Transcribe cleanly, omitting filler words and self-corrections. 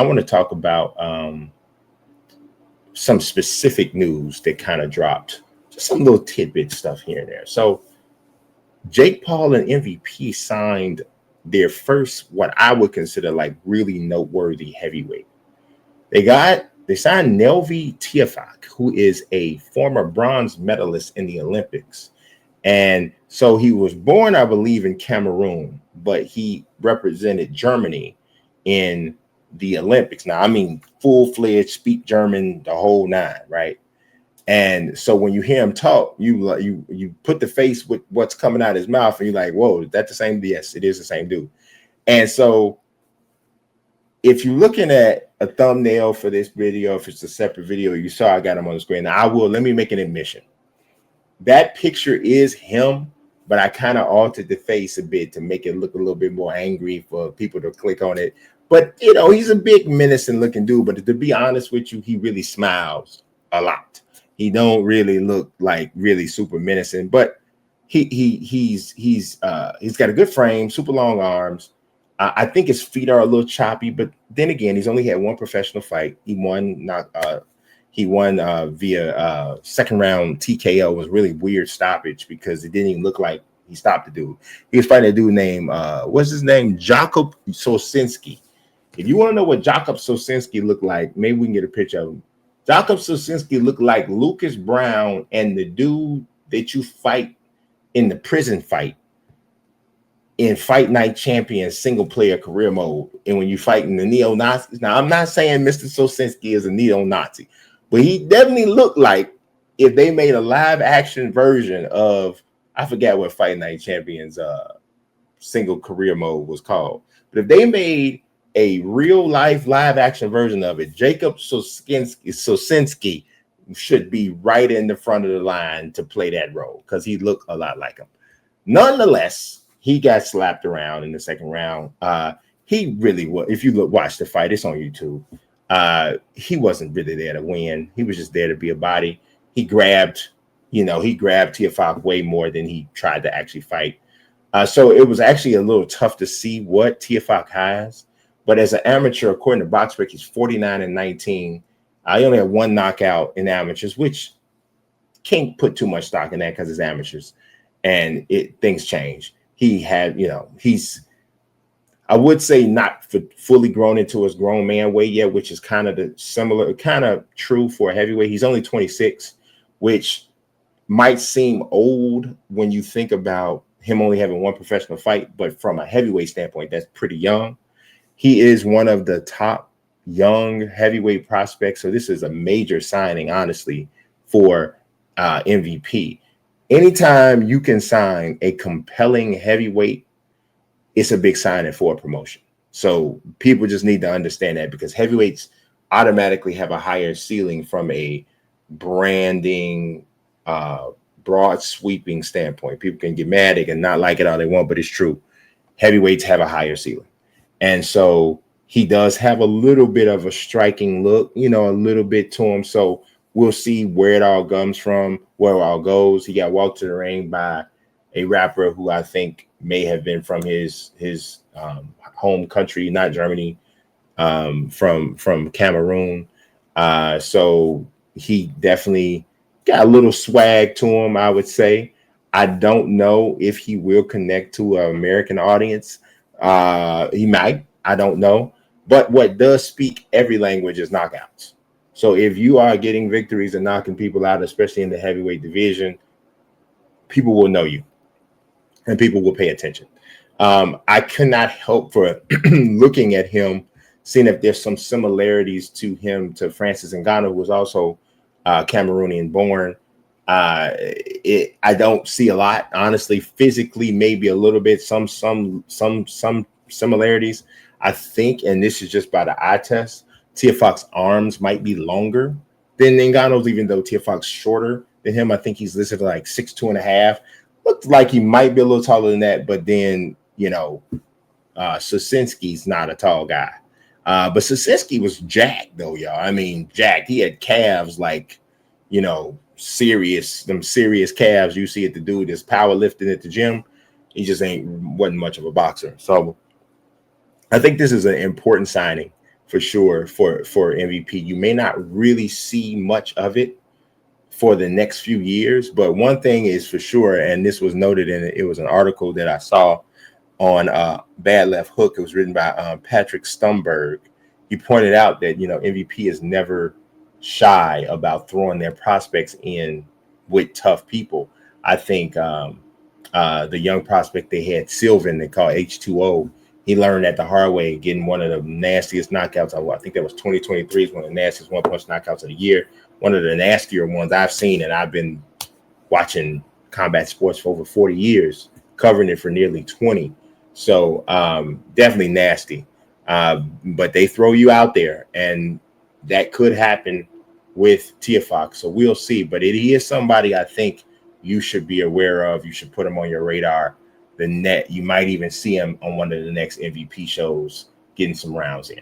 I want to talk about some specific news that kind of dropped, just some little tidbit stuff here and there. So Jake Paul and MVP signed their first, what I would consider like really noteworthy heavyweight. They signed Nélvie Tiafack, who is a former bronze medalist in the Olympics. And so he was born, I believe, in Cameroon, but he represented Germany in the Olympics. Now, I mean, full-fledged, speak German, the whole nine, right? And so when you hear him talk, you put the face with what's coming out of his mouth, and you're like, whoa, is that the same? Yes, it is the same dude. And so if you're looking at a thumbnail for this video, if it's a separate video, you saw I got him on the screen. Now, let me make an admission. That picture is him, but I kind of altered the face a bit to make it look a little bit more angry for people to click on it. But, you know, he's a big menacing looking dude. But to be honest with you, he really smiles a lot. He don't really look like really super menacing, but he's got a good frame, super long arms. I think his feet are a little choppy, but then again, he's only had one professional fight. He won via second round TKO. It was really weird stoppage because it didn't even look like he stopped the dude. He was fighting a dude named what's his name? Jakub Sosinski. If you want to know what Jakub Sosinski looked like, maybe we can get a picture of him. Jakub Sosinski looked like Lucas Brown and the dude that you fight in the prison fight in Fight Night Champions single player career mode. And when you fight in the neo-Nazis, now I'm not saying Mr. Sosinski is a neo-Nazi, but he definitely looked like if they made a live action version of, I forget what Fight Night Champions single career mode was called, but if they made a real life live action version of it, Jacob Sosinski should be right in the front of the line to play that role because he looked a lot like him. Nonetheless, he got slapped around in the second round. He really was. If you watch the fight, it's on YouTube. He wasn't really there to win. He was just there to be a body. He grabbed Tiafack way more than he tried to actually fight. So it was actually a little tough to see what Tiafack has. But as an amateur, according to BoxRec, he's 49-19. I only had one knockout in amateurs, which can't put too much stock in that because it's amateurs, and things change. He had, I would say not fully grown into his grown man weight yet, which is kind of true for a heavyweight. He's only 26, which might seem old when you think about him only having one professional fight, but from a heavyweight standpoint, that's pretty young. He is one of the top young heavyweight prospects. So this is a major signing, honestly, for MVP. Anytime you can sign a compelling heavyweight, it's a big signing for a promotion. So people just need to understand that because heavyweights automatically have a higher ceiling from a branding, broad sweeping standpoint. People can get mad, they can not like it all they want, but it's true. Heavyweights have a higher ceiling. And so he does have a little bit of a striking look, a little bit to him. So we'll see where it all comes from, where it all goes. He got walked to the ring by a rapper who I think may have been from his home country, not Germany, from Cameroon. So he definitely got a little swag to him, I would say. I don't know if he will connect to an American audience. He might, I don't know. But what does speak every language is knockouts. So if you are getting victories and knocking people out, especially in the heavyweight division, people will know you and people will pay attention. I cannot help for looking at him, seeing if there's some similarities to him, to Francis Ngannou, who was also Cameroonian born. I don't see a lot, honestly. Physically, maybe a little bit, some similarities. I think, and this is just by the eye test, Tiafack's arms might be longer than Ngannou's, even though Tiafack's shorter than him. I think he's listed like 6'2.5". Looked like he might be a little taller than that, but then Sosinski's not a tall guy. But Sosinski was jacked though, y'all. I mean, jacked. He had calves like, serious calves you see at the dude that's powerlifting at the gym. He just wasn't much of a boxer. So I think this is an important signing for sure for MVP. You may not really see much of it for the next few years, but one thing is for sure, and this was noted in it was an article that I saw on Bad Left Hook. It was written by Patrick Stumberg. He pointed out that MVP is never shy about throwing their prospects in with tough people. I think the young prospect they had, Sylvan, they call H2O. He learned that the hard way, getting one of the nastiest knockouts. I think that was 2023, is one of the nastiest one-punch knockouts of the year. One of the nastier ones I've seen, and I've been watching combat sports for over 40 years, covering it for nearly 20. So definitely nasty. But they throw you out there, and that could happen with Tiafack. So we'll see. But he is somebody I think you should be aware of. You should put him on your radar. You might even see him on one of the next MVP shows getting some rounds in.